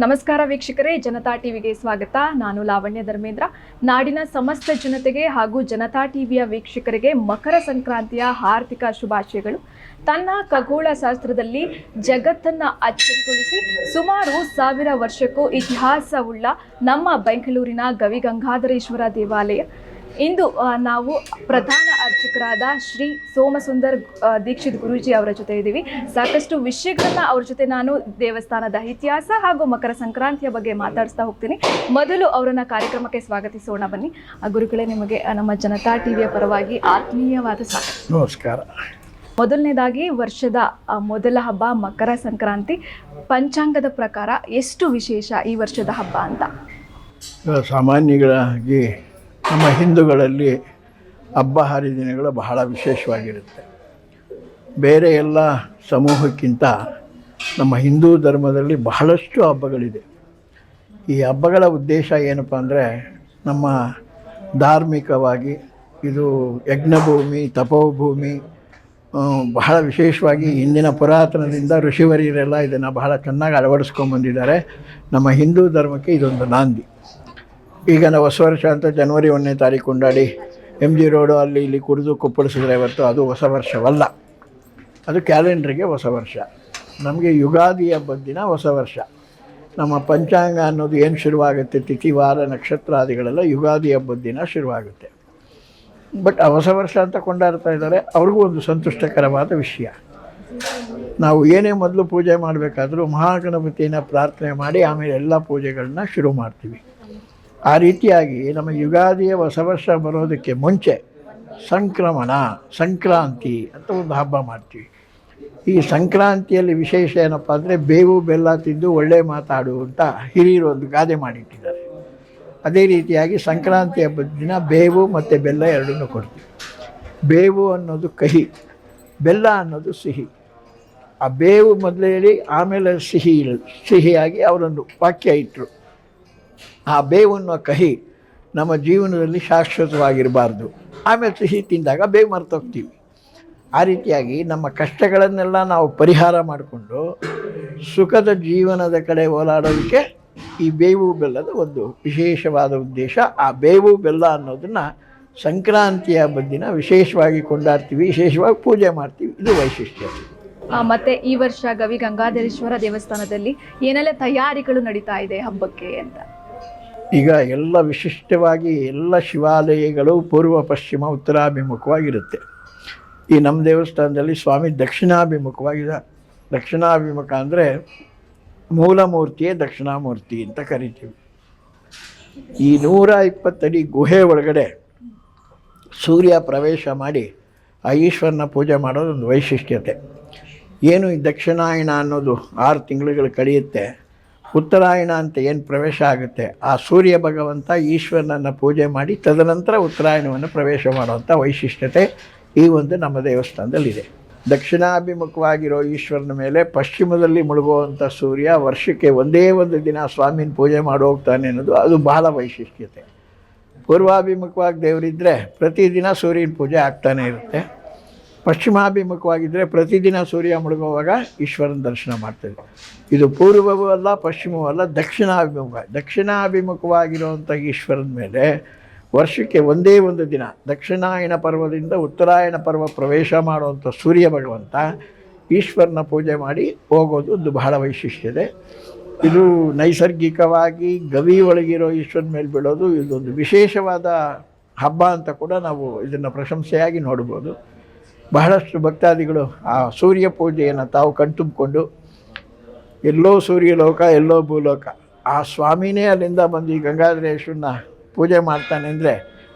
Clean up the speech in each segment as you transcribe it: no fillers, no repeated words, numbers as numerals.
ನಮಸ್ಕಾರ ವೀಕ್ಷಕರೇ, ಜನತಾ ಟಿವಿಗೆ ಸ್ವಾಗತ. ನಾನು ಲಾವಣ್ಯ ಧರ್ಮೇಂದ್ರ. ನಾಡಿನ ಸಮಸ್ತ ಜನತೆಗೆ ಹಾಗೂ ಜನತಾ ಟಿವಿಯ ವೀಕ್ಷಕರಿಗೆ ಮಕರ ಸಂಕ್ರಾಂತಿಯ ಹಾರ್ದಿಕ ಶುಭಾಶಯಗಳು. ತನ್ನ ಖಗೋಳ ಶಾಸ್ತ್ರದಲ್ಲಿ ಜಗತ್ತನ್ನ ಅಚ್ಚರಿಗೊಳಿಸಿ ಸುಮಾರು 1000 ವರ್ಷಕ್ಕೂ ಇತಿಹಾಸವುಳ್ಳ ನಮ್ಮ ಬೆಂಗಳೂರಿನ ಗವಿಗಂಗಾಧರೇಶ್ವರ ದೇವಾಲಯ ಇಂದು ನಾವು ಪ್ರಧಾನ ಅರ್ಚಕರಾದ ಶ್ರೀ ಸೋಮಸುಂದರ್ ದೀಕ್ಷಿತ್ ಗುರೂಜಿ ಅವರ ಜೊತೆ ಇದ್ದೀವಿ. ಸಾಕಷ್ಟು ವಿಷಯಗಳನ್ನ ಅವ್ರ ಜೊತೆ ನಾನು ದೇವಸ್ಥಾನದ ಇತಿಹಾಸ ಹಾಗೂ ಮಕರ ಸಂಕ್ರಾಂತಿಯ ಬಗ್ಗೆ ಮಾತಾಡಿಸ್ತಾ ಹೋಗ್ತೀನಿ. ಮೊದಲು ಅವರನ್ನ ಕಾರ್ಯಕ್ರಮಕ್ಕೆ ಸ್ವಾಗತಿಸೋಣ. ಬನ್ನಿ ಗುರುಗಳೇ, ನಿಮಗೆ ನಮ್ಮ ಜನತಾ ಟಿವಿಯ ಪರವಾಗಿ ಆತ್ಮೀಯವಾದ ಸ್ವಾಗತ. ನಮಸ್ಕಾರ. ಮೊದಲನೇದಾಗಿ ವರ್ಷದ ಮೊದಲ ಹಬ್ಬ ಮಕರ ಸಂಕ್ರಾಂತಿ. ಪಂಚಾಂಗದ ಪ್ರಕಾರ ಎಷ್ಟು ವಿಶೇಷ ಈ ವರ್ಷದ ಹಬ್ಬ ಅಂತ? ಸಾಮಾನ್ಯಗಳಾಗಿ ನಮ್ಮ ಹಿಂದೂಗಳಲ್ಲಿ ಹಬ್ಬ ಹರಿದಿನಗಳು ಬಹಳ ವಿಶೇಷವಾಗಿರುತ್ತೆ. ಬೇರೆ ಎಲ್ಲ ಸಮೂಹಕ್ಕಿಂತ ನಮ್ಮ ಹಿಂದೂ ಧರ್ಮದಲ್ಲಿ ಬಹಳಷ್ಟು ಹಬ್ಬಗಳಿದೆ. ಈ ಹಬ್ಬಗಳ ಉದ್ದೇಶ ಏನಪ್ಪ ಅಂದರೆ, ನಮ್ಮ ಧಾರ್ಮಿಕವಾಗಿ ಇದು ಯಜ್ಞಭೂಮಿ, ತಪೋಭೂಮಿ. ಬಹಳ ವಿಶೇಷವಾಗಿ ಇಂದಿನ ಪುರಾತನದಿಂದ ಋಷಿವರಿಯರೆಲ್ಲ ಇದನ್ನು ಬಹಳ ಚೆನ್ನಾಗಿ ಅಳವಡಿಸ್ಕೊಂಡ್ಬಂದಿದ್ದಾರೆ. ನಮ್ಮ ಹಿಂದೂ ಧರ್ಮಕ್ಕೆ ಇದೊಂದು ನಾಂದಿ. ಈಗ ನಾವು ಹೊಸ ವರ್ಷ ಅಂತ ಜನವರಿ 1ನೇ ತಾರೀಕು ಕೊಂಡಾಡಿ MG ರೋಡು ಅಲ್ಲಿ ಇಲ್ಲಿ ಕುಡಿದು ಕುಪ್ಪಳಿಸಿದ್ರೆ ಹೊರತು ಅದು ಹೊಸ ವರ್ಷವಲ್ಲ. ಅದು ಕ್ಯಾಲೆಂಡ್ರಿಗೆ ಹೊಸ ವರ್ಷ. ನಮಗೆ ಯುಗಾದಿ ಹಬ್ಬದ ದಿನ ಹೊಸ ವರ್ಷ. ನಮ್ಮ ಪಂಚಾಂಗ ಅನ್ನೋದು ಏನು ಶುರುವಾಗುತ್ತೆ, ತಿಥಿ ವಾರ ನಕ್ಷತ್ರಾದಿಗಳೆಲ್ಲ ಯುಗಾದಿ ಹಬ್ಬದ ದಿನ ಶುರುವಾಗುತ್ತೆ. ಬಟ್ ಆ ಹೊಸ ವರ್ಷ ಅಂತ ಕೊಂಡಾಡ್ತಾ ಇದ್ದಾರೆ, ಅವ್ರಿಗೂ ಒಂದು ಸಂತುಷ್ಟಕರವಾದ ವಿಷಯ. ನಾವು ಏನೇ ಮೊದಲು ಪೂಜೆ ಮಾಡಬೇಕಾದ್ರೂ ಮಹಾಗಣಪತಿಯನ್ನು ಪ್ರಾರ್ಥನೆ ಮಾಡಿ ಆಮೇಲೆ ಎಲ್ಲ ಪೂಜೆಗಳನ್ನ ಶುರು ಮಾಡ್ತೀವಿ. ಆ ರೀತಿಯಾಗಿ ನಮ್ಮ ಯುಗಾದಿಯ ಹೊಸ ವರ್ಷ ಬರೋದಕ್ಕೆ ಮುಂಚೆ ಸಂಕ್ರಾಂತಿ ಅಂತ ಒಂದು ಹಬ್ಬ ಮಾಡ್ತೀವಿ. ಈ ಸಂಕ್ರಾಂತಿಯಲ್ಲಿ ವಿಶೇಷ ಏನಪ್ಪ ಅಂದರೆ, ಬೇವು ಬೆಲ್ಲ ತಿಂದು ಒಳ್ಳೆ ಮಾತಾಡು ಅಂತ ಹಿರಿಯರು ಒಂದು ಗಾದೆ ಮಾಡಿಟ್ಟಿದ್ದಾರೆ. ಅದೇ ರೀತಿಯಾಗಿ ಸಂಕ್ರಾಂತಿ ಹಬ್ಬದ ದಿನ ಬೇವು ಮತ್ತು ಬೆಲ್ಲ ಎರಡನ್ನೂ ಕೊಡ್ತೀವಿ. ಬೇವು ಅನ್ನೋದು ಕಹಿ, ಬೆಲ್ಲ ಅನ್ನೋದು ಸಿಹಿ. ಆ ಬೇವು ಮೊದಲು ಹೇಳಿ ಆಮೇಲೆ ಸಿಹಿಯಾಗಿ ಅವರೊಂದು ವಾಕ್ಯ ಇಟ್ಟರು. ಆ ಬೇವನ್ನು ಕಹಿ ನಮ್ಮ ಜೀವನದಲ್ಲಿ ಶಾಶ್ವತವಾಗಿರಬಾರ್ದು, ಆಮೇಲೆ ಸಿಹಿ ತಿಂದಾಗ ಬೇವು ಮರ್ತೋಗ್ತೀವಿ. ಆ ರೀತಿಯಾಗಿ ನಮ್ಮ ಕಷ್ಟಗಳನ್ನೆಲ್ಲ ನಾವು ಪರಿಹಾರ ಮಾಡಿಕೊಂಡು ಸುಖದ ಜೀವನದ ಕಡೆ ಓಲಾಡೋದಕ್ಕೆ ಈ ಬೇವು ಬೆಲ್ಲದ ಒಂದು ವಿಶೇಷವಾದ ಉದ್ದೇಶ. ಆ ಬೇವು ಬೆಲ್ಲ ಅನ್ನೋದನ್ನು ಸಂಕ್ರಾಂತಿಯ ಹಬ್ಬದ ದಿನ ವಿಶೇಷವಾಗಿ ಕೊಂಡಾಡ್ತೀವಿ, ವಿಶೇಷವಾಗಿ ಪೂಜೆ ಮಾಡ್ತೀವಿ. ಇದು ವೈಶಿಷ್ಟ್ಯ. ಮತ್ತು ಈ ವರ್ಷ ಗವಿಗಂಗಾಧರೇಶ್ವರ ದೇವಸ್ಥಾನದಲ್ಲಿ ಏನೆಲ್ಲ ತಯಾರಿಗಳು ನಡೀತಾ ಇದೆ ಹಬ್ಬಕ್ಕೆ ಅಂತ? ಈಗ ಎಲ್ಲ ವಿಶಿಷ್ಟವಾಗಿ ಎಲ್ಲ ಶಿವಾಲಯಗಳು ಪೂರ್ವ ಪಶ್ಚಿಮ ಉತ್ತರಾಭಿಮುಖವಾಗಿರುತ್ತೆ. ಈ ನಮ್ಮ ದೇವಸ್ಥಾನದಲ್ಲಿ ಸ್ವಾಮಿ ದಕ್ಷಿಣಾಭಿಮುಖವಾಗಿದ್ದಾರೆ. ದಕ್ಷಿಣಾಭಿಮುಖ ಅಂದರೆ ಮೂಲಮೂರ್ತಿಯೇ ದಕ್ಷಿಣಾಮೂರ್ತಿ ಅಂತ ಕರಿತೀವಿ. ಈ 120 ಅಡಿ ಗುಹೆ ಒಳಗಡೆ ಸೂರ್ಯ ಪ್ರವೇಶ ಮಾಡಿ ಆ ಈಶ್ವರನ ಪೂಜೆ ಮಾಡೋದು ಒಂದು ವೈಶಿಷ್ಟ್ಯತೆ. ಏನು ಈ ದಕ್ಷಿಣಾಯಣ ಅನ್ನೋದು 6 ತಿಂಗಳುಗಳು ಕಳೆಯುತ್ತೆ, ಉತ್ತರಾಯಣ ಅಂತ ಏನು ಪ್ರವೇಶ ಆಗುತ್ತೆ, ಆ ಸೂರ್ಯ ಭಗವಂತ ಈಶ್ವರನನ್ನು ಪೂಜೆ ಮಾಡಿ ತದನಂತರ ಉತ್ತರಾಯಣವನ್ನು ಪ್ರವೇಶ ಮಾಡುವಂಥ ವೈಶಿಷ್ಟ್ಯತೆ ಈ ಒಂದು ನಮ್ಮ ದೇವಸ್ಥಾನದಲ್ಲಿದೆ. ದಕ್ಷಿಣಾಭಿಮುಖವಾಗಿರೋ ಈಶ್ವರನ ಮೇಲೆ ಪಶ್ಚಿಮದಲ್ಲಿ ಮುಳುಗುವಂಥ ಸೂರ್ಯ ವರ್ಷಕ್ಕೆ ಒಂದೇ ಒಂದು ದಿನ ಸ್ವಾಮಿನ ಪೂಜೆ ಮಾಡಿ ಹೋಗ್ತಾನೆ ಅನ್ನೋದು ಅದು ಬಹಳ ವೈಶಿಷ್ಟ್ಯತೆ. ಪೂರ್ವಾಭಿಮುಖವಾಗಿ ದೇವರಿದ್ದರೆ ಪ್ರತಿದಿನ ಸೂರ್ಯನ ಪೂಜೆ ಆಗ್ತಾನೆ ಇರುತ್ತೆ. ಪಶ್ಚಿಮಾಭಿಮುಖವಾಗಿದ್ದರೆ ಪ್ರತಿದಿನ ಸೂರ್ಯ ಮುಳುಗುವಾಗ ಈಶ್ವರನ ದರ್ಶನ ಮಾಡ್ತೇವೆ. ಇದು ಪೂರ್ವವೂ ಅಲ್ಲ ಪಶ್ಚಿಮವೂ ಅಲ್ಲ, ದಕ್ಷಿಣಾಭಿಮುಖವಾಗಿರುವಂಥ ಈಶ್ವರನ ಮೇಲೆ ವರ್ಷಕ್ಕೆ ಒಂದೇ ಒಂದು ದಿನ ದಕ್ಷಿಣಾಯನ ಪರ್ವದಿಂದ ಉತ್ತರಾಯಣ ಪರ್ವ ಪ್ರವೇಶ ಮಾಡುವಂಥ ಸೂರ್ಯ ಭಗವಂತ ಈಶ್ವರನ ಪೂಜೆ ಮಾಡಿ ಹೋಗೋದು ಒಂದು ಬಹಳ ವೈಶಿಷ್ಟ್ಯತೆ. ಇದು ನೈಸರ್ಗಿಕವಾಗಿ ಗವಿ ಒಳಗಿರೋ ಈಶ್ವರನ ಮೇಲೆ ಬೀಳೋದು ಇದೊಂದು ವಿಶೇಷವಾದ ಹಬ್ಬ ಅಂತ ಕೂಡ ನಾವು ಇದನ್ನು ಪ್ರಶಂಸೆಯಾಗಿ ನೋಡ್ಬೋದು. ಬಹಳಷ್ಟು ಭಕ್ತಾದಿಗಳು ಆ ಸೂರ್ಯ ಪೂಜೆಯನ್ನು ತಾವು ಕಣ್ತುಂಬಿಕೊಂಡು ಎಲ್ಲೋ ಸೂರ್ಯಲೋಕ ಎಲ್ಲೋ ಭೂಲೋಕ, ಆ ಸ್ವಾಮಿನೇ ಅಲ್ಲಿಂದ ಬಂದು ಈ ಗಂಗಾಧರೇಶ್ವರನ ಪೂಜೆ ಮಾಡ್ತಾನೆ ಅಂದರೆ,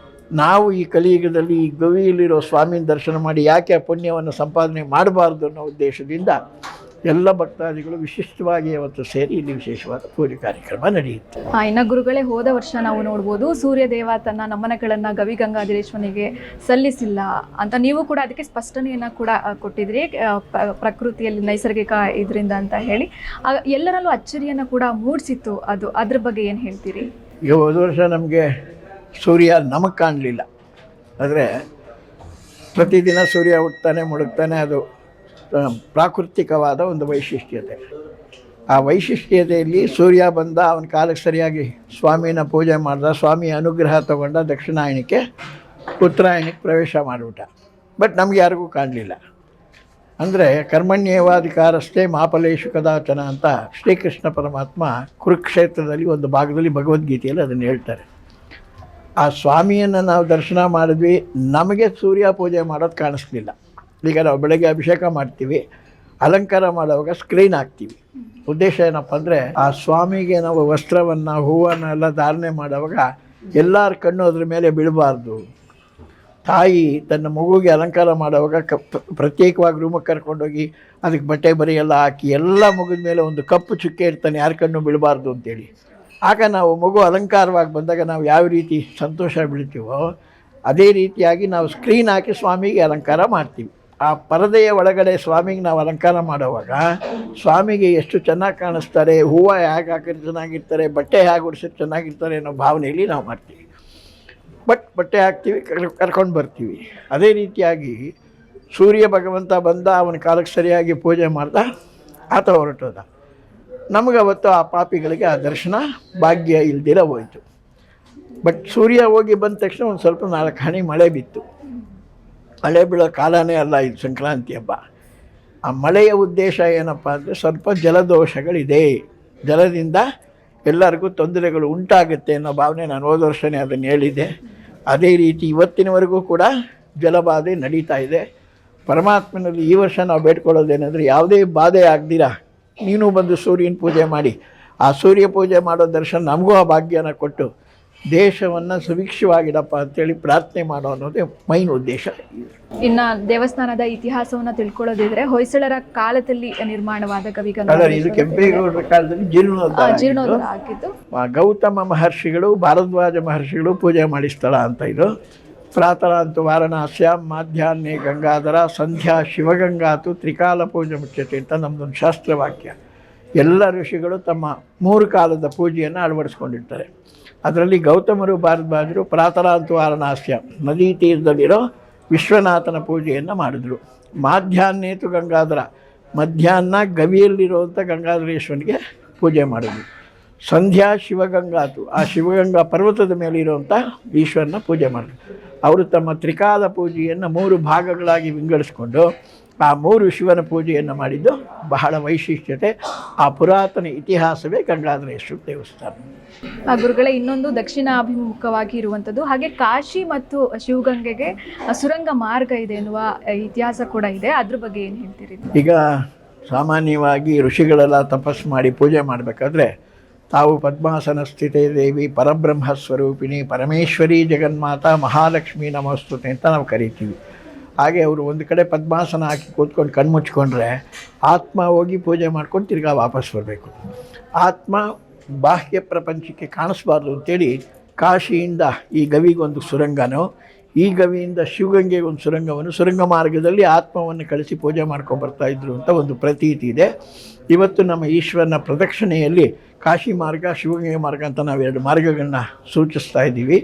ನಾವು ಈ ಕಲಿಯುಗದಲ್ಲಿ ಈ ಗವಿಯಲ್ಲಿರೋ ಸ್ವಾಮಿನ ದರ್ಶನ ಮಾಡಿ ಯಾಕೆ ಆ ಪುಣ್ಯವನ್ನು ಸಂಪಾದನೆ ಮಾಡಬಾರ್ದು ಅನ್ನೋ ಉದ್ದೇಶದಿಂದ ಎಲ್ಲ ಭಕ್ತಾದಿಗಳು ವಿಶಿಷ್ಟವಾಗಿ ಅವತ್ತು ಸೇರಿ ಇಲ್ಲಿ ವಿಶೇಷವಾದ ಪೂಜೆ ಕಾರ್ಯಕ್ರಮ ನಡೆಯುತ್ತೆ. ಇನ್ನು ಗುರುಗಳೇ, ಹೋದ ವರ್ಷ ನಾವು ನೋಡ್ಬೋದು ಸೂರ್ಯ ದೇವ ತನ್ನ ನಮನಗಳನ್ನು ಗವಿಗಂಗಾಧರೇಶ್ವರನಿಗೆ ಸಲ್ಲಿಸಿಲ್ಲ ಅಂತ ನೀವು ಕೂಡ ಅದಕ್ಕೆ ಸ್ಪಷ್ಟನೆಯನ್ನು ಕೂಡ ಕೊಟ್ಟಿದ್ರಿ, ಪ್ರಕೃತಿಯಲ್ಲಿ ನೈಸರ್ಗಿಕ ಇದರಿಂದ ಅಂತ ಹೇಳಿ. ಎಲ್ಲರಲ್ಲೂ ಅಚ್ಚರಿಯನ್ನು ಕೂಡ ಮೂಡಿಸಿತ್ತು. ಅದ್ರ ಬಗ್ಗೆ ಏನು ಹೇಳ್ತೀರಿ? ಈಗ ಹೋದ ವರ್ಷ ನಮಗೆ ಸೂರ್ಯ ನಮಗೆ ಕಾಣಲಿಲ್ಲ, ಆದರೆ ಪ್ರತಿದಿನ ಸೂರ್ಯ ಹುಟ್ಟುತ್ತಾನೆ ಮುಳುಗ್ತಾನೆ, ಅದು ಪ್ರಾಕೃತಿಕವಾದ ಒಂದು ವೈಶಿಷ್ಟ್ಯತೆ. ಆ ವೈಶಿಷ್ಟ್ಯತೆಯಲ್ಲಿ ಸೂರ್ಯ ಬಂದ, ಅವನ ಕಾಲಕ್ಕೆ ಸರಿಯಾಗಿ ಸ್ವಾಮಿನ ಪೂಜೆ ಮಾಡ್ದ, ಸ್ವಾಮಿಯ ಅನುಗ್ರಹ ತಗೊಂಡ, ದಕ್ಷಿಣಾಯನಕ್ಕೆ ಉತ್ತರಾಯಣಕ್ಕೆ ಪ್ರವೇಶ ಮಾಡಿಬಿಟ್ಟ. ಬಟ್ ನಮ್ಗೆ ಯಾರಿಗೂ ಕಾಣಲಿಲ್ಲ. ಅಂದರೆ ಕರ್ಮಣ್ಯೇವಾಧಿಕಾರಸ್ಥೆ ಮಾಫಲೇಶು ಕದಾಚನ ಅಂತ ಶ್ರೀಕೃಷ್ಣ ಪರಮಾತ್ಮ ಕುರುಕ್ಷೇತ್ರದಲ್ಲಿ ಒಂದು ಭಾಗದಲ್ಲಿ ಭಗವದ್ಗೀತೆಯಲ್ಲಿ ಅದನ್ನು ಹೇಳ್ತಾರೆ. ಆ ಸ್ವಾಮಿಯನ್ನು ನಾವು ದರ್ಶನ ಮಾಡಿದ್ವಿ, ನಮಗೆ ಸೂರ್ಯ ಪೂಜೆ ಮಾಡೋದು ಕಾಣಿಸ್ಲಿಲ್ಲ. ಈಗ ನಾವು ಬೆಳಗ್ಗೆ ಅಭಿಷೇಕ ಮಾಡ್ತೀವಿ, ಅಲಂಕಾರ ಮಾಡುವಾಗ ಸ್ಕ್ರೀನ್ ಹಾಕ್ತೀವಿ. ಉದ್ದೇಶ ಏನಪ್ಪ ಅಂದರೆ ಆ ಸ್ವಾಮಿಗೆ ನಾವು ವಸ್ತ್ರವನ್ನು, ಹೂವನ್ನೆಲ್ಲ ಧಾರಣೆ ಮಾಡುವಾಗ ಎಲ್ಲರ ಕಣ್ಣು ಅದ್ರ ಮೇಲೆ ಬೀಳಬಾರ್ದು. ತಾಯಿ ತನ್ನ ಮಗುವಿಗೆ ಅಲಂಕಾರ ಮಾಡುವಾಗ ಪ್ರತ್ಯೇಕವಾಗಿ ರೂಮಕ್ಕೆ ಕರ್ಕೊಂಡೋಗಿ ಅದಕ್ಕೆ ಬಟ್ಟೆ ಬರಿ ಎಲ್ಲ ಹಾಕಿ ಎಲ್ಲ ಮಗುದ ಮೇಲೆ ಒಂದು ಕಪ್ಪು ಚುಕ್ಕೆ ಇರ್ತಾನೆ, ಯಾರ ಕಣ್ಣು ಬೀಳಬಾರ್ದು ಅಂತೇಳಿ. ಆಗ ನಾವು ಮಗು ಅಲಂಕಾರವಾಗಿ ಬಂದಾಗ ನಾವು ಯಾವ ರೀತಿ ಸಂತೋಷ ಬೀಳ್ತೀವೋ ಅದೇ ರೀತಿಯಾಗಿ ನಾವು ಸ್ಕ್ರೀನ್ ಹಾಕಿ ಸ್ವಾಮಿಗೆ ಅಲಂಕಾರ ಮಾಡ್ತೀವಿ. ಆ ಪರದೆಯ ಒಳಗಡೆ ಸ್ವಾಮಿಗೆ ನಾವು ಅಲಂಕಾರ ಮಾಡುವಾಗ ಸ್ವಾಮಿಗೆ ಎಷ್ಟು ಚೆನ್ನಾಗಿ ಕಾಣಿಸ್ತಾರೆ, ಹೂವು ಹೇಗೆ ಹಾಕಿದ್ರೆ ಚೆನ್ನಾಗಿರ್ತಾರೆ, ಬಟ್ಟೆ ಹೇಗೆ ಉಡಿಸಿದ್ರೆ ಚೆನ್ನಾಗಿರ್ತಾರೆ ಅನ್ನೋ ಭಾವನೆಯಲ್ಲಿ ನಾವು ಮಾಡ್ತೀವಿ. ಬಟ್ಟೆ ಹಾಕ್ತೀವಿ, ಕರ್ಕೊಂಡು ಬರ್ತೀವಿ. ಅದೇ ರೀತಿಯಾಗಿ ಸೂರ್ಯ ಭಗವಂತ ಬಂದ, ಅವನ ಕಾಲಕ್ಕೆ ಸರಿಯಾಗಿ ಪೂಜೆ ಮಾಡ್ದ, ಆತ ಹೊರಟೋದ. ನಮಗೆ ಅವತ್ತು ಆ ಪಾಪಿಗಳಿಗೆ ಆ ದರ್ಶನ ಭಾಗ್ಯ ಇಲ್ದಿರ ಹೋಯಿತು. ಬಟ್ ಸೂರ್ಯ ಹೋಗಿ ಬಂದ ತಕ್ಷಣ ಒಂದು ಸ್ವಲ್ಪ 4 ಹನಿ ಮಳೆ ಬಿತ್ತು. ಮಳೆ ಬೀಳೋ ಕಾಲನೇ ಅಲ್ಲ ಇದು ಸಂಕ್ರಾಂತಿ ಹಬ್ಬ. ಆ ಮಳೆಯ ಉದ್ದೇಶ ಏನಪ್ಪ ಅಂದರೆ ಸ್ವಲ್ಪ ಜಲದೋಷಗಳಿದೆ, ಜಲದಿಂದ ಎಲ್ಲರಿಗೂ ತೊಂದರೆಗಳು ಉಂಟಾಗುತ್ತೆ ಅನ್ನೋ ಭಾವನೆ. ನಾನು ಹೋದ ವರ್ಷವೇ ಅದನ್ನು ಹೇಳಿದ್ದೆ. ಅದೇ ರೀತಿ ಇವತ್ತಿನವರೆಗೂ ಕೂಡ ಜಲಬಾಧೆ ನಡೀತಾ ಇದೆ. ಪರಮಾತ್ಮನಲ್ಲಿ ಈ ವರ್ಷ ನಾವು ಬೇಡ್ಕೊಳ್ಳೋದೇನೆಂದರೆ ಯಾವುದೇ ಬಾಧೆ ಆಗದಿರ ನೀನು ಬಂದು ಸೂರ್ಯನ ಪೂಜೆ ಮಾಡಿ, ಆ ಸೂರ್ಯ ಪೂಜೆ ಮಾಡೋ ದರ್ಶನ ನಮಗೂ ಆ ಭಾಗ್ಯನ ಕೊಟ್ಟು ದೇಶವನ್ನು ಸುಭಿಕ್ಷವಾಗಿಡಪ್ಪ ಅಂತೇಳಿ ಪ್ರಾರ್ಥನೆ ಮಾಡೋ ಅನ್ನೋದೇ ಮೈನ್ ಉದ್ದೇಶ. ಇನ್ನು ದೇವಸ್ಥಾನದ ಇತಿಹಾಸವನ್ನು ತಿಳ್ಕೊಳ್ಳೋದಿದ್ರೆ ಹೊಯ್ಸಳರ ಕಾಲದಲ್ಲಿ ನಿರ್ಮಾಣವಾದ ಗವಿಗಂಗಾ, ಇದು ಕೆಂಪೇಗೌಡರ ಕಾಲದಲ್ಲಿ ಜೀರ್ಣೋದ್ಧಾರ ಆಗಿದ್ದು. ಗೌತಮ ಮಹರ್ಷಿಗಳು, ಭಾರದ್ವಾಜ ಮಹರ್ಷಿಗಳು ಪೂಜೆ ಮಾಡಿ ಸ್ಥಳ ಅಂತ ಇದು. ಪ್ರಾತರಾಂತು ವಾರಣಾಸ್ಯಾಂ ಮಾಧ್ಯಾಹ್ನೇ ಗಂಗಾಧರ ಸಂಧ್ಯಾ ಶಿವಗಂಗಾತು ತ್ರಿಕಾಲ ಪೂಜೆ ಮುಚ್ಚತೆ ಅಂತ ನಮ್ಮದೊಂದು ಶಾಸ್ತ್ರವಾಕ್ಯ. ಎಲ್ಲ ಋಷಿಗಳು ತಮ್ಮ 3 ಕಾಲದ ಪೂಜೆಯನ್ನು ಅಳವಡಿಸ್ಕೊಂಡಿರ್ತಾರೆ. ಅದರಲ್ಲಿ ಗೌತಮರು, ಭಾರದ್ವಾಜರು ಪ್ರಾತರಾಂತು ವಾರಣಾಸ್ಯಾಂ ನದಿ ತೀರದಲ್ಲಿರೋ ವಿಶ್ವನಾಥನ ಪೂಜೆಯನ್ನು ಮಾಡಿದ್ರು. ಮಾಧ್ಯಾಹ್ನೇತು ಗಂಗಾಧರ ಮಧ್ಯಾಹ್ನ ಗವಿಯಲ್ಲಿರುವಂಥ ಗಂಗಾಧರೇಶ್ವರನಿಗೆ ಪೂಜೆ ಮಾಡಿದ್ರು. ಸಂಧ್ಯಾ ಶಿವಗಂಗಾತು ಆ ಶಿವಗಂಗಾ ಪರ್ವತದ ಮೇಲೆ ಇರುವಂಥ ಈಶ್ವರನ ಪೂಜೆ ಮಾಡಿದ್ರು. ಅವರು ತಮ್ಮ ತ್ರಿಕಾಲ ಪೂಜೆಯನ್ನು 3 ಭಾಗಗಳಾಗಿ ವಿಂಗಡಿಸ್ಕೊಂಡು ಆ 3 ಶಿವನ ಪೂಜೆಯನ್ನು ಮಾಡಿದ್ದು ಬಹಳ ವೈಶಿಷ್ಟ್ಯತೆ. ಆ ಪುರಾತನ ಇತಿಹಾಸವೇ ಗಂಗಾಧರೇಶ್ವರ ದೇವಸ್ಥಾನ. ಗುರುಗಳೇ, ಇನ್ನೊಂದು ದಕ್ಷಿಣಾಭಿಮುಖವಾಗಿ ಇರುವಂಥದ್ದು, ಹಾಗೆ ಕಾಶಿ ಮತ್ತು ಶಿವಗಂಗೆಗೆ ಸುರಂಗ ಮಾರ್ಗ ಇದೆ ಎನ್ನುವ ಇತಿಹಾಸ ಕೂಡ ಇದೆ. ಅದ್ರ ಬಗ್ಗೆ ಏನು ಹೇಳ್ತೀರಿ? ಈಗ ಸಾಮಾನ್ಯವಾಗಿ ಋಷಿಗಳೆಲ್ಲ ತಪಸ್ಸು ಮಾಡಿ ಪೂಜೆ ಮಾಡಬೇಕಾದ್ರೆ ತಾವು ಪದ್ಮಾಸನ ಸ್ಥಿತೇ ದೇವಿ ಪರಬ್ರಹ್ಮ ಸ್ವರೂಪಿಣಿ ಪರಮೇಶ್ವರಿ ಜಗನ್ಮಾತಾ ಮಹಾಲಕ್ಷ್ಮಿ ನಮಸ್ತುತೆ ಅಂತ ನಾವು ಕರಿತೀವಿ. ಹಾಗೆ ಅವರು ಒಂದು ಕಡೆ ಪದ್ಮಾಸನ ಹಾಕಿ ಕೂತ್ಕೊಂಡು ಕಣ್ಮುಚ್ಕೊಂಡ್ರೆ ಆತ್ಮ ಹೋಗಿ ಪೂಜೆ ಮಾಡ್ಕೊಂಡು ತಿರ್ಗಾ ವಾಪಸ್ ಬರಬೇಕು. ಆತ್ಮ ಬಾಹ್ಯ ಪ್ರಪಂಚಕ್ಕೆ ಕಾಣಿಸ್ಬಾರ್ದು ಅಂತೇಳಿ ಕಾಶಿಯಿಂದ ಈ ಗವಿಗೊಂದು ಸುರಂಗನೋ, ಈ ಗವಿಯಿಂದ ಶಿವಗಂಗೆಗೆ ಒಂದು ಸುರಂಗವನ್ನು, ಸುರಂಗ ಮಾರ್ಗದಲ್ಲಿ ಆತ್ಮವನ್ನು ಕಳಿಸಿ ಪೂಜೆ ಮಾಡ್ಕೊಂಬರ್ತಾಯಿದ್ರು ಅಂತ ಒಂದು ಪ್ರತೀತಿ ಇದೆ. ಇವತ್ತು ನಮ್ಮ ಈಶ್ವರನ ಪ್ರದಕ್ಷಿಣೆಯಲ್ಲಿ ಕಾಶಿ ಮಾರ್ಗ, ಶಿವಗಂಗೆ ಮಾರ್ಗ ಅಂತ ನಾವು 2 ಮಾರ್ಗಗಳನ್ನ ಸೂಚಿಸ್ತಾ ಇದ್ದೀವಿ.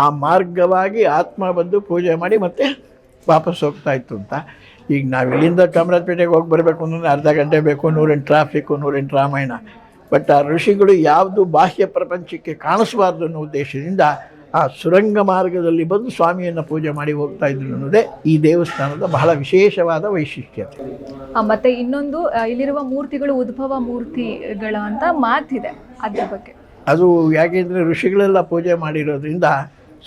ಆ ಮಾರ್ಗವಾಗಿ ಆತ್ಮ ಬಂದು ಪೂಜೆ ಮಾಡಿ ಮತ್ತೆ ವಾಪಸ್ ಹೋಗ್ತಾಯಿತ್ತು ಅಂತ. ಈಗ ನಾವು ಇಲ್ಲಿಂದ ಚಾಮರಾಜಪೇಟೆಗೆ ಹೋಗಿ ಬರಬೇಕು ಅಂದರೆ ಅರ್ಧ ಗಂಟೆ ಬೇಕು, 108 ಟ್ರಾಫಿಕ್ಕು, 108 ರಾಮಾಯಣ. ಬಟ್ ಆ ಋಷಿಗಳು ಯಾವುದು ಬಾಹ್ಯ ಪ್ರಪಂಚಕ್ಕೆ ಕಾಣಿಸಬಾರ್ದು ಅನ್ನೋ ಉದ್ದೇಶದಿಂದ ಆ ಸುರಂಗ ಮಾರ್ಗದಲ್ಲಿ ಬಂದು ಸ್ವಾಮಿಯನ್ನು ಪೂಜೆ ಮಾಡಿ ಹೋಗ್ತಾ ಇದ್ರು ಅನ್ನೋದೇ ಈ ದೇವಸ್ಥಾನದ ಬಹಳ ವಿಶೇಷವಾದ ವೈಶಿಷ್ಟ್ಯತೆ. ಮತ್ತೆ ಇನ್ನೊಂದು, ಇಲ್ಲಿರುವ ಮೂರ್ತಿಗಳು ಉದ್ಭವ ಮೂರ್ತಿಗಳ ಅಂತ ಮಾತಿದೆ, ಅದ್ರ ಬಗ್ಗೆ ಅದು ಯಾಕೆಂದರೆ ಋಷಿಗಳೆಲ್ಲ ಪೂಜೆ ಮಾಡಿರೋದ್ರಿಂದ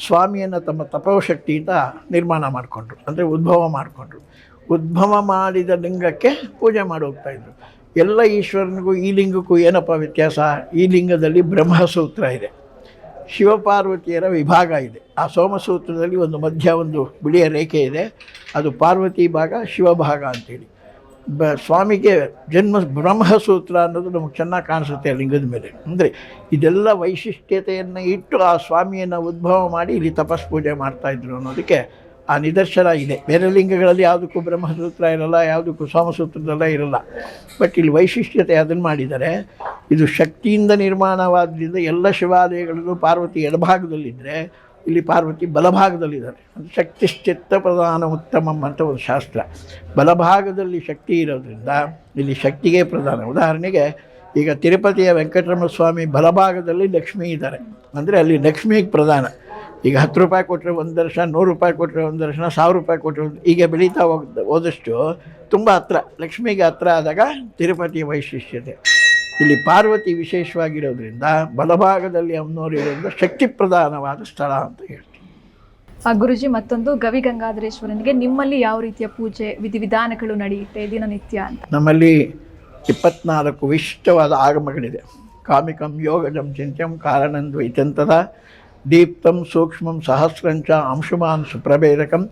ಸ್ವಾಮಿಯನ್ನು ತಮ್ಮ ತಪೋಶಕ್ತಿಯಿಂದ ನಿರ್ಮಾಣ ಮಾಡಿಕೊಂಡ್ರು, ಅಂದರೆ ಉದ್ಭವ ಮಾಡಿಕೊಂಡ್ರು. ಉದ್ಭವ ಮಾಡಿದ ಲಿಂಗಕ್ಕೆ ಪೂಜೆ ಮಾಡಿ ಹೋಗ್ತಾಯಿದ್ರು. ಎಲ್ಲ ಈಶ್ವರನಿಗೂ ಈ ಲಿಂಗಕ್ಕೂ ಏನಪ್ಪ ವ್ಯತ್ಯಾಸ? ಈ ಲಿಂಗದಲ್ಲಿ ಬ್ರಹ್ಮಸೂತ್ರ ಇದೆ, ಶಿವಪಾರ್ವತಿಯರ ವಿಭಾಗ ಇದೆ. ಆ ಸೋಮಸೂತ್ರದಲ್ಲಿ ಒಂದು ಮಧ್ಯ ಒಂದು ಬಿಳಿಯ ರೇಖೆ ಇದೆ, ಅದು ಪಾರ್ವತಿ ಭಾಗ, ಶಿವ ಭಾಗ ಅಂತೇಳಿ. ಸ್ವಾಮಿಗೆ ಬ್ರಹ್ಮಸೂತ್ರ ಅನ್ನೋದು ನಮಗೆ ಚೆನ್ನಾಗಿ ಕಾಣಿಸುತ್ತೆ ಲಿಂಗದ ಮೇಲೆ. ಅಂದರೆ ಇದೆಲ್ಲ ವೈಶಿಷ್ಟ್ಯತೆಯನ್ನು ಇಟ್ಟು ಆ ಸ್ವಾಮಿಯನ್ನು ಉದ್ಭವ ಮಾಡಿ ಇಲ್ಲಿ ತಪಸ್ ಪೂಜೆ ಮಾಡ್ತಾಯಿದ್ರು ಅನ್ನೋದಕ್ಕೆ ಆ ನಿದರ್ಶನ ಇದೆ. ಬೇರೆ ಲಿಂಗಗಳಲ್ಲಿ ಯಾವುದಕ್ಕೂ ಬ್ರಹ್ಮಸೂತ್ರ ಇರಲ್ಲ, ಯಾವುದಕ್ಕೂ ಸೋಮಸೂತ್ರದಲ್ಲ ಇರಲ್ಲ. ಬಟ್ ಇಲ್ಲಿ ವೈಶಿಷ್ಟ್ಯತೆ ಅದನ್ನು ಮಾಡಿದ್ದಾರೆ. ಇದು ಶಕ್ತಿಯಿಂದ ನಿರ್ಮಾಣವಾದ್ದರಿಂದ ಎಲ್ಲ ಶಿವಾಲಯಗಳಲ್ಲೂ ಪಾರ್ವತಿ ಎಡಭಾಗದಲ್ಲಿದ್ದರೆ ಇಲ್ಲಿ ಪಾರ್ವತಿ ಬಲಭಾಗದಲ್ಲಿದ್ದಾರೆ. ಶಕ್ತಿಶ್ಚಿತ್ತ ಪ್ರಧಾನ ಉತ್ತಮಂ ಅಂತ ಒಂದು ಶಾಸ್ತ್ರ. ಬಲಭಾಗದಲ್ಲಿ ಶಕ್ತಿ ಇರೋದ್ರಿಂದ ಇಲ್ಲಿ ಶಕ್ತಿಗೆ ಪ್ರಧಾನ. ಉದಾಹರಣೆಗೆ ಈಗ ತಿರುಪತಿಯ ವೆಂಕಟರಮಣ ಸ್ವಾಮಿ ಬಲಭಾಗದಲ್ಲಿ ಲಕ್ಷ್ಮೀ ಇದ್ದಾರೆ, ಅಂದರೆ ಅಲ್ಲಿ ಲಕ್ಷ್ಮಿಗೆ ಪ್ರಧಾನ. ಈಗ 10 ರೂಪಾಯಿ ಕೊಟ್ಟರೆ ಒಂದು ದರ್ಶನ, 100 ರೂಪಾಯಿ ಕೊಟ್ಟರೆ ಒಂದು ದರ್ಶನ, 1000 ರೂಪಾಯಿ ಕೊಟ್ಟರೆ ಒಂದು, ಹೀಗೆ ಬೆಳೀತಾ ಹೋದಷ್ಟು ತುಂಬ ಹತ್ರ, ಲಕ್ಷ್ಮಿಗೆ ಹತ್ರ ಆದಾಗ ತಿರುಪತಿಯ ವೈಶಿಷ್ಟ್ಯತೆ. ಇಲ್ಲಿ ಪಾರ್ವತಿ ವಿಶೇಷವಾಗಿರೋದ್ರಿಂದ ಬಲಭಾಗದಲ್ಲಿ ಅಮ್ಮನವರು ಇರೋದ್ರಿಂದ ಶಕ್ತಿ ಪ್ರಧಾನವಾದ ಸ್ಥಳ ಅಂತ ಹೇಳ್ತೀವಿ. ಗುರುಜಿ, ಮತ್ತೊಂದು ಗವಿ ಗಂಗಾಧರೇಶ್ವರನಿಗೆ ನಿಮ್ಮಲ್ಲಿ ಯಾವ ರೀತಿಯ ಪೂಜೆ ವಿಧಿವಿಧಾನಗಳು ನಡೆಯುತ್ತೆ ದಿನನಿತ್ಯ ಅಂತ? ನಮ್ಮಲ್ಲಿ 24 ವಿಶಿಷ್ಟವಾದ ಆಗಮಗಳಿದೆ. ಕಾಮಿಕಂ ಯೋಗಜಂ ಚಿಂತ್ಯಂ ಕಾರಣಂದ್ವೈತಂತದ ದೀಪ್ತಂ ಸೂಕ್ಷ್ಮಂ ಸಹಸ್ರಂಚ ಅಂಶುಮಾನ್ ಸುಪ್ರಭೇದಕಂ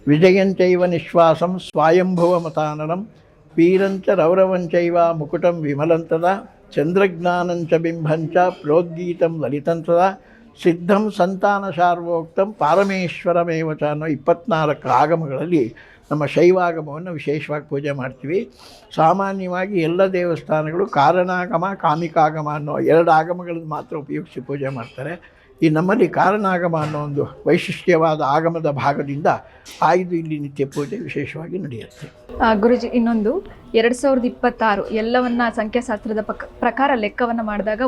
ವಿಜಯಂಚೈವ ನಿಶ್ವಾಸಂ ಸ್ವಾಯಂಭುವಮತಾನರಂ ವೀರಂಚ ರೌರವಂಚೈವ ಮುಕುಟಂ ವಿಮಲಂತದ ಚಂದ್ರಜ್ಞಾನಂಚ ಬಿಂಬಂಚ ಪ್ರೋದ್ಗೀತಂ ಲಲಿತಂತದ ಸಿದ್ಧಂ ಸಂತಾನ ಶಾರ್ವೋಕ್ತಂ ಪಾರಮೇಶ್ವರಮೇವ ಚ ಅನ್ನೋ 24 ಆಗಮಗಳಲ್ಲಿ ನಮ್ಮ ಶೈವಾಗಮವನ್ನು ವಿಶೇಷವಾಗಿ ಪೂಜೆ ಮಾಡ್ತೀವಿ. ಸಾಮಾನ್ಯವಾಗಿ ಎಲ್ಲ ದೇವಸ್ಥಾನಗಳು ಕಾರಣಾಗಮ ಕಾಮಿಕಾಗಮ ಅನ್ನೋ 2 ಆಗಮಗಳನ್ನು ಮಾತ್ರ ಉಪಯೋಗಿಸಿ ಪೂಜೆ ಮಾಡ್ತಾರೆ. ಈ ನಮ್ಮಲ್ಲಿ ಕಾರಣಾಗಮ ಅನ್ನೋ ಒಂದು ವೈಶಿಷ್ಟ್ಯವಾದ ಆಗಮದ ಭಾಗದಿಂದ ಆಯ್ದು ಇಲ್ಲಿ ನಿತ್ಯ ಪೂಜೆ ವಿಶೇಷವಾಗಿ ನಡೆಯುತ್ತೆ. ಗುರುಜಿ, ಇನ್ನೊಂದು 2026 ಎಲ್ಲವನ್ನ ಸಂಖ್ಯಾಶಾಸ್ತ್ರದ ಪ್ರಕಾರ ಲೆಕ್ಕವನ್ನು ಮಾಡಿದಾಗ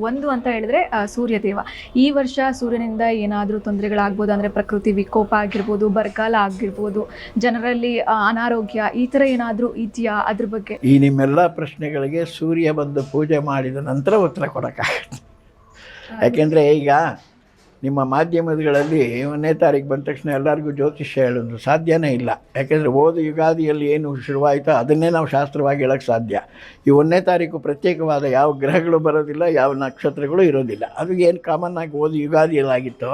ಒಂದು ಅಂತ ಹೇಳಿದ್ರೆ ಸೂರ್ಯದೇವ. ಈ ವರ್ಷ ಸೂರ್ಯನಿಂದ ಏನಾದರೂ ತೊಂದರೆಗಳಾಗ್ಬೋದು, ಅಂದರೆ ಪ್ರಕೃತಿ ವಿಕೋಪ ಆಗಿರ್ಬೋದು, ಬರಗಾಲ ಆಗಿರ್ಬೋದು, ಜನರಲ್ಲಿ ಅನಾರೋಗ್ಯ, ಈ ಥರ ಏನಾದರೂ ಇದೆಯಾ? ಅದ್ರ ಬಗ್ಗೆ ಈ ನಿಮ್ಮೆಲ್ಲ ಪ್ರಶ್ನೆಗಳಿಗೆ ಸೂರ್ಯ ಬಂದು ಪೂಜೆ ಮಾಡಿದ ನಂತರ ಉತ್ತರ ಕೊಡೋಕ್ಕಾಗತ್ತೆ. ಯಾಕೆಂದರೆ ಈಗ ನಿಮ್ಮ ಮಾಧ್ಯಮಗಳಲ್ಲಿ 1ನೇ ತಾರೀಕು ಬಂದ ತಕ್ಷಣ ಎಲ್ಲರಿಗೂ ಜ್ಯೋತಿಷ್ಯ ಹೇಳೋದು ಸಾಧ್ಯನೇ ಇಲ್ಲ. ಯಾಕೆಂದರೆ ಯುಗಾದಿಯಲ್ಲಿ ಏನು ಶುರುವಾಯಿತೋ ಅದನ್ನೇ ನಾವು ಶಾಸ್ತ್ರವಾಗಿ ಹೇಳೋಕ್ಕೆ ಸಾಧ್ಯ. ಈ 1ನೇ ತಾರೀಕು ಪ್ರತ್ಯೇಕವಾದ ಯಾವ ಗ್ರಹಗಳು ಬರೋದಿಲ್ಲ, ಯಾವ ನಕ್ಷತ್ರಗಳು ಇರೋದಿಲ್ಲ. ಅದು ಏನು ಕಾಮನ್ ಆಗಿ ಯುಗಾದಿಯಲ್ಲಾಗಿತ್ತೋ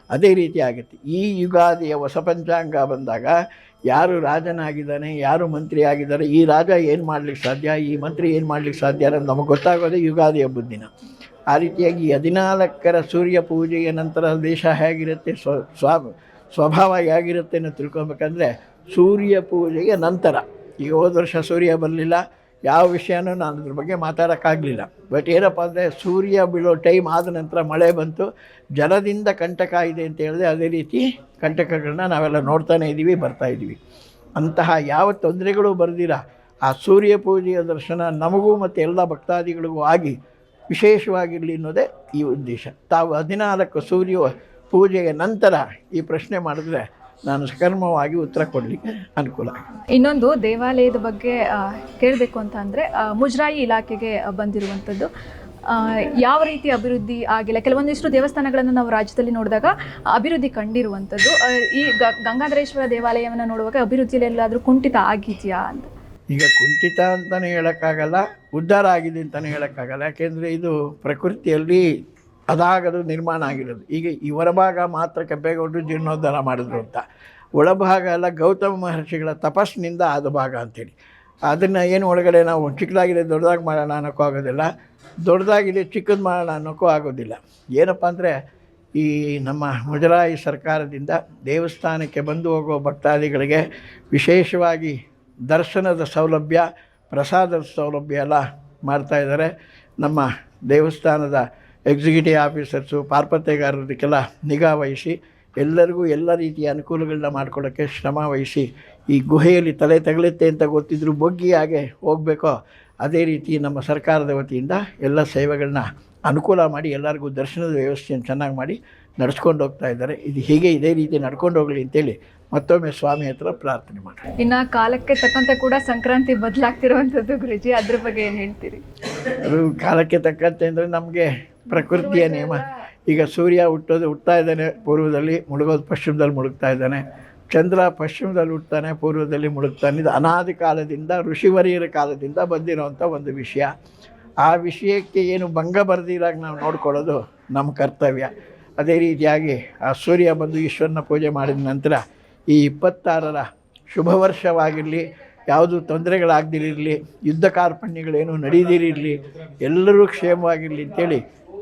ಅದೇ ರೀತಿ ಆಗುತ್ತೆ. ಈ ಯುಗಾದಿಯ ಹೊಸ ಪಂಚಾಂಗ ಬಂದಾಗ ಯಾರು ರಾಜನಾಗಿದ್ದಾನೆ, ಯಾರು ಮಂತ್ರಿ ಆಗಿದ್ದಾರೆ, ಈ ರಾಜ ಏನು ಮಾಡಲಿಕ್ಕೆ ಸಾಧ್ಯ, ಈ ಮಂತ್ರಿ ಏನು ಮಾಡಲಿಕ್ಕೆ ಸಾಧ್ಯ ಅನ್ನೋದು ನಮಗೆ ಗೊತ್ತಾಗೋದೇ ಯುಗಾದಿ ಹಬ್ಬದ ದಿನ. ಆ ರೀತಿಯಾಗಿ 14ರ ಸೂರ್ಯ ಪೂಜೆಯ ನಂತರ ದೇಶ ಹೇಗಿರುತ್ತೆ, ಸ್ವಭಾವ ಹೇಗಿರುತ್ತೆ ಅನ್ನೋ ತಿಳ್ಕೊಬೇಕಂದ್ರೆ ಸೂರ್ಯ ಪೂಜೆಯ ನಂತರ. ಈಗ ಹೋದ ವರ್ಷ ಸೂರ್ಯ ಬರಲಿಲ್ಲ, ಯಾವ ವಿಷಯನೂ ನಾನು ಅದ್ರ ಬಗ್ಗೆ ಮಾತಾಡೋಕ್ಕಾಗಲಿಲ್ಲ. ಬಟ್ ಏನಪ್ಪ ಅಂದರೆ ಸೂರ್ಯ ಬೀಳೋ ಟೈಮ್ ಆದ ನಂತರ ಮಳೆ ಬಂತು, ಜಲದಿಂದ ಕಂಟಕ ಇದೆ ಅಂತ ಹೇಳಿದೆ. ಅದೇ ರೀತಿ ಕಂಟಕಗಳನ್ನ ನಾವೆಲ್ಲ ನೋಡ್ತಾನೇ ಇದ್ದೀವಿ, ಬರ್ತಾಯಿದ್ದೀವಿ. ಅಂತಹ ಯಾವ ತೊಂದರೆಗಳು ಬರೆದಿರ ಆ ಸೂರ್ಯ ಪೂಜೆಯ ದರ್ಶನ ನಮಗೂ ಮತ್ತು ಎಲ್ಲ ಭಕ್ತಾದಿಗಳಿಗೂ ಆಗಿ ವಿಶೇಷವಾಗಿರಲಿ ಅನ್ನೋದೇ ಈ ಉದ್ದೇಶ. ತಾವು 14 ಸೂರ್ಯ ಪೂಜೆಯ ನಂತರ ಈ ಪ್ರಶ್ನೆ ಮಾಡಿದ್ರೆ ನಾನು ಸಕರ್ಮವಾಗಿ ಉತ್ತರ ಕೊಡಲಿಕ್ಕೆ ಅನುಕೂಲ. ಇನ್ನೊಂದು ದೇವಾಲಯದ ಬಗ್ಗೆ ಕೇಳಬೇಕು ಅಂತ ಅಂದರೆ ಮುಜರಾಯಿ ಇಲಾಖೆಗೆ ಬಂದಿರುವಂಥದ್ದು ಯಾವ ರೀತಿ ಅಭಿವೃದ್ಧಿ ಆಗಿಲ್ಲ. ಕೆಲವೊಂದಿಷ್ಟು ದೇವಸ್ಥಾನಗಳನ್ನು ನಾವು ರಾಜ್ಯದಲ್ಲಿ ನೋಡಿದಾಗ ಅಭಿವೃದ್ಧಿ ಕಂಡಿರುವಂಥದ್ದು, ಈ ಗಂಗಾಧರೇಶ್ವರ ದೇವಾಲಯವನ್ನು ನೋಡುವಾಗ ಅಭಿವೃದ್ಧಿಯಲ್ಲಿ ಎಲ್ಲಾದರೂ ಕುಂಠಿತ ಆಗಿದೆಯಾ ಅಂತ? ಈಗ ಕುಂಠಿತ ಅಂತಲೇ ಹೇಳೋಕ್ಕಾಗಲ್ಲ, ಉದ್ಧಾರ ಆಗಿದೆ ಅಂತಲೇ ಹೇಳೋಕ್ಕಾಗಲ್ಲ. ಯಾಕೆಂದರೆ ಇದು ಪ್ರಕೃತಿಯಲ್ಲಿ ಅದಾಗದು ನಿರ್ಮಾಣ ಆಗಿರೋದು. ಈಗ ಈ ಹೊರಭಾಗ ಮಾತ್ರ ಕೆಂಪೇಗೌಡರು ಜೀರ್ಣೋದ್ಧಾರ ಮಾಡಿದ್ರು ಅಂತ, ಒಳಭಾಗ ಎಲ್ಲ ಗೌತಮ ಮಹರ್ಷಿಗಳ ತಪಸ್ಸಿನಿಂದ ಆದ ಭಾಗ ಅಂಥೇಳಿ. ಅದನ್ನು ಏನು ಒಳಗಡೆ ನಾವು ಚಿಕ್ಕದಾಗಿದೆ ದೊಡ್ಡದಾಗಿ ಮಾಡೋಣ ಅನ್ನೋಕ್ಕೂ ಆಗೋದಿಲ್ಲ, ದೊಡ್ಡದಾಗಿದೆ ಚಿಕ್ಕದು ಮಾಡೋಣ ಅನ್ನೋಕ್ಕೂ ಆಗೋದಿಲ್ಲ. ಏನಪ್ಪ ಅಂದರೆ ಈ ನಮ್ಮ ಮುಜರಾಯಿ ಸರ್ಕಾರದಿಂದ ದೇವಸ್ಥಾನಕ್ಕೆ ಬಂದು ಹೋಗೋ ಭಕ್ತಾದಿಗಳಿಗೆ ವಿಶೇಷವಾಗಿ ದರ್ಶನದ ಸೌಲಭ್ಯ, ಪ್ರಸಾದದ ಸೌಲಭ್ಯ ಎಲ್ಲ ಮಾಡ್ತಾಯಿದ್ದಾರೆ. ನಮ್ಮ ದೇವಸ್ಥಾನದ ಎಕ್ಸಿಕ್ಯೂಟಿವ್ ಆಫೀಸರ್ಸು, ಪಾರ್ಪತ್ಯಗಾರರಿಗೆಲ್ಲ ನಿಗಾ ವಹಿಸಿ ಎಲ್ಲರಿಗೂ ಎಲ್ಲ ರೀತಿಯ ಅನುಕೂಲಗಳನ್ನ ಮಾಡ್ಕೊಳ್ಳೋಕ್ಕೆ ಶ್ರಮ ವಹಿಸಿ, ಈ ಗುಹೆಯಲ್ಲಿ ತಲೆ ತಗಲುತ್ತೆ ಅಂತ ಗೊತ್ತಿದ್ರು ಬೊಗ್ಗಿ ಹಾಗೆ ಹೋಗಬೇಕೋ ಅದೇ ರೀತಿ ನಮ್ಮ ಸರ್ಕಾರದ ವತಿಯಿಂದ ಎಲ್ಲ ಸೇವೆಗಳನ್ನ ಅನುಕೂಲ ಮಾಡಿ ಎಲ್ಲರಿಗೂ ದರ್ಶನದ ವ್ಯವಸ್ಥೆಯನ್ನು ಚೆನ್ನಾಗಿ ಮಾಡಿ ನಡೆಸ್ಕೊಂಡು ಹೋಗ್ತಾ ಇದ್ದಾರೆ. ಇದು ಹೀಗೆ ಇದೇ ರೀತಿ ನಡ್ಕೊಂಡು ಹೋಗಲಿ ಅಂತೇಳಿ ಮತ್ತೊಮ್ಮೆ ಸ್ವಾಮಿ ಹತ್ರ ಪ್ರಾರ್ಥನೆ ಮಾಡಿ. ಇನ್ನು ಕಾಲಕ್ಕೆ ತಕ್ಕಂತೆ ಕೂಡ ಸಂಕ್ರಾಂತಿ ಬದಲಾಗ್ತಿರುವಂಥದ್ದು ಗುರುಜಿ, ಅದ್ರ ಬಗ್ಗೆ ಏನು ಹೇಳ್ತೀರಿ? ಅದು ಕಾಲಕ್ಕೆ ತಕ್ಕಂತೆ ಅಂದರೆ ನಮಗೆ ಪ್ರಕೃತಿಯ ನಿಯಮ. ಈಗ ಸೂರ್ಯ ಹುಟ್ತಾ ಇದ್ದಾನೆ ಪೂರ್ವದಲ್ಲಿ, ಮುಳುಗೋದು ಪಶ್ಚಿಮದಲ್ಲಿ ಮುಳುಗ್ತಾ ಇದ್ದಾನೆ. ಚಂದ್ರ ಪಶ್ಚಿಮದಲ್ಲಿ ಹುಟ್ತಾನೆ, ಪೂರ್ವದಲ್ಲಿ ಮುಳುಗ್ತಾನೆ. ಇದು ಅನಾದಿ ಕಾಲದಿಂದ ಋಷಿವರಿಯರ ಕಾಲದಿಂದ ಬಂದಿರೋವಂಥ ಒಂದು ವಿಷಯ. ಆ ವಿಷಯಕ್ಕೆ ಏನು ಭಂಗ ಬರೆದಿರಾಗ ನಾವು ನೋಡ್ಕೊಳ್ಳೋದು ನಮ್ಮ ಕರ್ತವ್ಯ. ಅದೇ ರೀತಿಯಾಗಿ ಆ ಸೂರ್ಯ ಬಂದು ಈಶ್ವರನ ಪೂಜೆ ಮಾಡಿದ ನಂತರ ಈ 26ರ ಶುಭ ವರ್ಷವಾಗಿರಲಿ, ಯಾವುದು ತೊಂದರೆಗಳಾಗದಿರಲಿ, ಯುದ್ಧ ಕಾರ್ಪಣ್ಯಗಳೇನು ನಡೀದಿರಲಿ, ಎಲ್ಲರೂ ಕ್ಷೇಮವಾಗಿರಲಿ ಅಂತೇಳಿ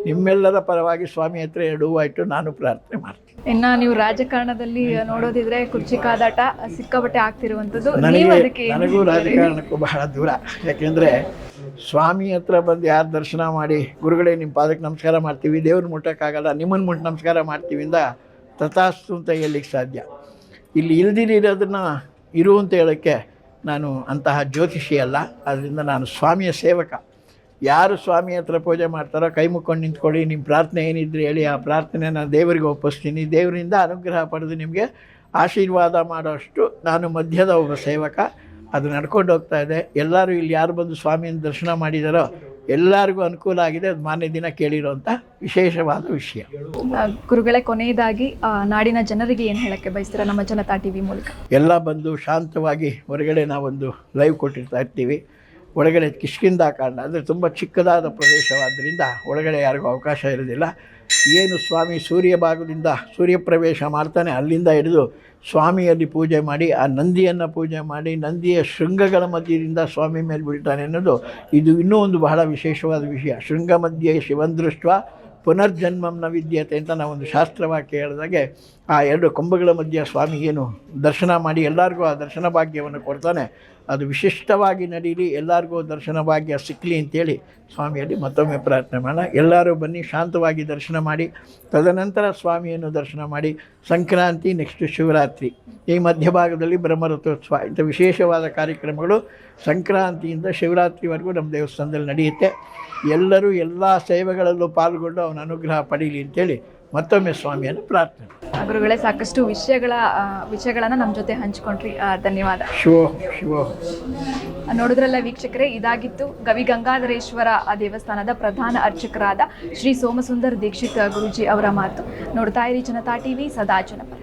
ನಿಮ್ಮೆಲ್ಲರ ಪರವಾಗಿ ಸ್ವಾಮಿ ಹತ್ರ 2 ಹೂವಾಯಿಟ್ಟು ನಾನು ಪ್ರಾರ್ಥನೆ ಮಾಡ್ತೀನಿ. ಇನ್ನು ನೀವು ರಾಜಕಾರಣದಲ್ಲಿ ನೋಡೋದಿದ್ರೆ ಕುರ್ಚಿ ಕಾದಾಟ ಸಿಕ್ಕಾಪಟ್ಟೆ ಆಗ್ತಿರುವಂಥದ್ದು. ನನಗೂ ರಾಜಕಾರಣಕ್ಕೂ ಬಹಳ ದೂರ. ಯಾಕೆಂದರೆ ಸ್ವಾಮಿ ಹತ್ರ ಬಂದು ಯಾರು ದರ್ಶನ ಮಾಡಿ ಗುರುಗಳೇ ನಿಮ್ಮ ಪಾದಕ್ಕೆ ನಮಸ್ಕಾರ ಮಾಡ್ತೀವಿ, ದೇವ್ರ ಮುಟ್ಟೋಕ್ಕಾಗಲ್ಲ, ನಿಮ್ಮನ್ನು ಮುಟ್ಟು ನಮಸ್ಕಾರ ಮಾಡ್ತೀವಿಂದ ತಥಾಸ್ತು ಅಂತ ಹೇಳಲಿಕ್ಕೆ ಸಾಧ್ಯ. ಇಲ್ಲಿ ಇಲ್ದಿರೋದನ್ನು ಇರು ಅಂತ ಹೇಳೋಕ್ಕೆ ನಾನು ಅಂತಹ ಜ್ಯೋತಿಷಿ ಅಲ್ಲ. ಅದರಿಂದ ನಾನು ಸ್ವಾಮಿಯ ಸೇವಕ. ಯಾರು ಸ್ವಾಮಿ ಹತ್ರ ಪೂಜೆ ಮಾಡ್ತಾರೋ ಕೈ ಮುಕ್ಕೊಂಡು ನಿಂತ್ಕೊಳ್ಳಿ, ನಿಮ್ಮ ಪ್ರಾರ್ಥನೆ ಏನಿದ್ರೆ ಹೇಳಿ, ಆ ಪ್ರಾರ್ಥನೆ ನಾನು ದೇವರಿಗೆ ಒಪ್ಪಿಸ್ತೀನಿ, ದೇವರಿಂದ ಅನುಗ್ರಹ ಪಡೆದು ನಿಮಗೆ ಆಶೀರ್ವಾದ ಮಾಡೋಷ್ಟು ನಾನು ಮಧ್ಯದ ಒಬ್ಬ ಸೇವಕ. ಅದು ನಡ್ಕೊಂಡು ಹೋಗ್ತಾ ಇದೆ. ಎಲ್ಲರೂ ಇಲ್ಲಿ ಯಾರು ಬಂದು ಸ್ವಾಮಿಯನ್ನು ದರ್ಶನ ಮಾಡಿದಾರೋ ಎಲ್ಲರಿಗೂ ಅನುಕೂಲ ಆಗಿದೆ. ಅದು ಮಾನ್ಯ ದಿನ ಕೇಳಿರೋಂಥ ವಿಶೇಷವಾದ ವಿಷಯ. ಗುರುಗಳೇ, ಕೊನೆಯದಾಗಿ ನಾಡಿನ ಜನರಿಗೆ ಏನು ಹೇಳಕ್ಕೆ ಬಯಸ್ತೀರಾ ನಮ್ಮ ಜನತಾ ಟಿ ವಿ ಮೂಲಕ? ಎಲ್ಲ ಬಂದು ಶಾಂತವಾಗಿ ಹೊರಗಡೆ ನಾವೊಂದು ಲೈವ್ ಕೊಟ್ಟಿರ್ತಾ ಇರ್ತೀವಿ. ಒಳಗಡೆ ಕಿಷ್ಕಿಂಧಾಕಾಂಡ ಅಂದರೆ ತುಂಬ ಚಿಕ್ಕದಾದ ಪ್ರದೇಶವಾದ್ದರಿಂದ ಒಳಗಡೆ ಯಾರಿಗೂ ಅವಕಾಶ ಇರೋದಿಲ್ಲ. ಏನು ಸ್ವಾಮಿ ಸೂರ್ಯ ಭಾಗದಿಂದ ಸೂರ್ಯ ಪ್ರವೇಶ ಮಾಡ್ತಾನೆ, ಅಲ್ಲಿಂದ ಹಿಡಿದು ಸ್ವಾಮಿಯಲ್ಲಿ ಪೂಜೆ ಮಾಡಿ, ಆ ನಂದಿಯನ್ನು ಪೂಜೆ ಮಾಡಿ, ನಂದಿಯ ಶೃಂಗಗಳ ಮಧ್ಯದಿಂದ ಸ್ವಾಮಿ ಮೇಲೆ ಬೀಳ್ತಾನೆ ಅನ್ನೋದು ಇದು ಇನ್ನೂ ಒಂದು ಬಹಳ ವಿಶೇಷವಾದ ವಿಷಯ. ಶೃಂಗ ಮಧ್ಯೆ ಶಿವಂದೃಷ್ಟ ಪುನರ್ಜನ್ಮಂ ನ ವಿದ್ಯತೆ ಅಂತ ನಾವೊಂದು ಶಾಸ್ತ್ರವಾಕ್ಯ ಹೇಳಿದಾಗೆ, ಆ ಎರಡು ಕೊಂಬುಗಳ ಮಧ್ಯೆ ಸ್ವಾಮಿ ಏನು ದರ್ಶನ ಮಾಡಿ ಎಲ್ಲರಿಗೂ ಆ ದರ್ಶನ ಭಾಗ್ಯವನ್ನು ಕೊಡ್ತಾನೆ. ಅದು ವಿಶಿಷ್ಟವಾಗಿ ನಡೀಲಿ, ಎಲ್ಲರಿಗೂ ದರ್ಶನ ಭಾಗ್ಯ ಸಿಕ್ಕಲಿ ಅಂತೇಳಿ ಸ್ವಾಮಿಯಲ್ಲಿ ಮತ್ತೊಮ್ಮೆ ಪ್ರಾರ್ಥನೆ ಮಾಡೋಣ. ಎಲ್ಲರೂ ಬನ್ನಿ, ಶಾಂತವಾಗಿ ದರ್ಶನ ಮಾಡಿ, ತದನಂತರ ಸ್ವಾಮಿಯನ್ನು ದರ್ಶನ ಮಾಡಿ. ಸಂಕ್ರಾಂತಿ, ನೆಕ್ಸ್ಟ್ ಶಿವರಾತ್ರಿ, ಈ ಮಧ್ಯಭಾಗದಲ್ಲಿ ಬ್ರಹ್ಮರಥೋತ್ಸವ, ಇಂಥ ವಿಶೇಷವಾದ ಕಾರ್ಯಕ್ರಮಗಳು ಸಂಕ್ರಾಂತಿಯಿಂದ ಶಿವರಾತ್ರಿವರೆಗೂ ನಮ್ಮ ದೇವಸ್ಥಾನದಲ್ಲಿ ನಡೆಯುತ್ತೆ. ಎಲ್ಲರೂ ಎಲ್ಲ ಸೇವೆಗಳಲ್ಲೂ ಪಾಲ್ಗೊಂಡು ಅವನ ಅನುಗ್ರಹ ಪಡೀಲಿ ಅಂತೇಳಿ ಮತ್ತೊಮ್ಮೆ ಸ್ವಾಮಿಯನ್ನು ಪ್ರಾರ್ಥನೆ. ಗುರುಗಳೇ, ಸಾಕಷ್ಟು ವಿಷಯಗಳನ್ನು ನಮ್ಮ ಜೊತೆ ಹಂಚ್ಕೊಂಡ್ರಿ. ಧನ್ಯವಾದ. ಶಿವ ನೋಡಿದ್ರಲ್ಲ ವೀಕ್ಷಕರೇ, ಇದಾಗಿತ್ತು ಗವಿಗಂಗಾಧರೇಶ್ವರ ದೇವಸ್ಥಾನದ ಪ್ರಧಾನ ಅರ್ಚಕರಾದ ಶ್ರೀ ಸೋಮಸುಂದರ್ ದೀಕ್ಷಿತ್ ಗುರೂಜಿ ಅವರ ಮಾತು. ನೋಡ್ತಾ ಇರಿ ಜನತಾ ಟಿವಿ, ಸದಾ ಜನಪರ.